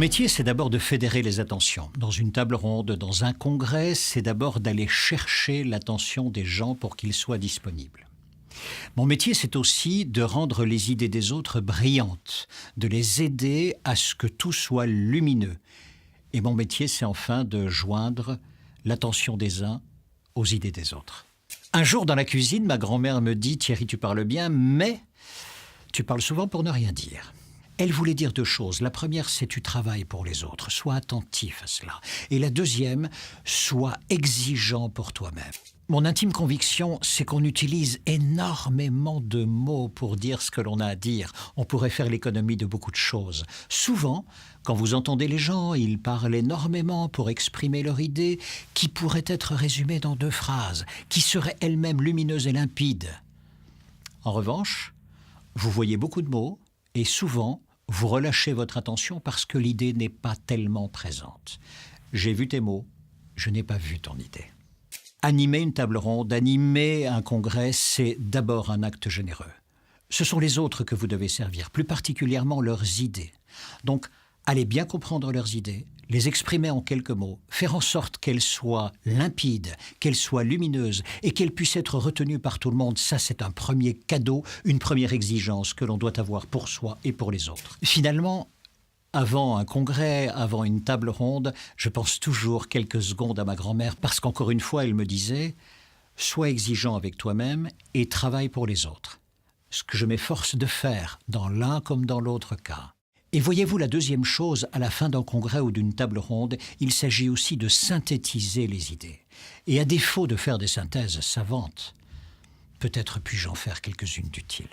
métier, c'est d'abord de fédérer les attentions. Dans une table ronde, dans un congrès, c'est d'abord d'aller chercher l'attention des gens pour qu'ils soient disponibles. Mon métier, c'est aussi de rendre les idées des autres brillantes, de les aider à ce que tout soit lumineux. Et mon métier, c'est enfin de joindre l'attention des uns aux idées des autres. Un jour, dans la cuisine, ma grand-mère me dit « Thierry, tu parles bien, mais tu parles souvent pour ne rien dire ». Elle voulait dire deux choses. La première, c'est tu travailles pour les autres, sois attentif à cela. Et la deuxième, sois exigeant pour toi-même. Mon intime conviction, c'est qu'on utilise énormément de mots pour dire ce que l'on a à dire. On pourrait faire l'économie de beaucoup de choses. Souvent, quand vous entendez les gens, ils parlent énormément pour exprimer leur idée, qui pourrait être résumée dans 2 phrases, qui seraient elles-mêmes lumineuses et limpides. En revanche, vous voyez beaucoup de mots, et souvent, vous relâchez votre attention parce que l'idée n'est pas tellement présente. J'ai vu tes mots, je n'ai pas vu ton idée. Animer une table ronde, animer un congrès, c'est d'abord un acte généreux. Ce sont les autres que vous devez servir, plus particulièrement leurs idées. Donc, allez bien comprendre leurs idées, les exprimer en quelques mots, faire en sorte qu'elles soient limpides, qu'elles soient lumineuses et qu'elles puissent être retenues par tout le monde. Ça, c'est un premier cadeau, une première exigence que l'on doit avoir pour soi et pour les autres. Finalement, avant un congrès, avant une table ronde, je pense toujours quelques secondes à ma grand-mère parce qu'encore une fois, elle me disait « Sois exigeant avec toi-même et travaille pour les autres ». Ce que je m'efforce de faire dans l'un comme dans l'autre cas. Et voyez-vous, la deuxième chose, à la fin d'un congrès ou d'une table ronde, il s'agit aussi de synthétiser les idées. Et à défaut de faire des synthèses savantes, peut-être puis-je en faire quelques-unes d'utiles.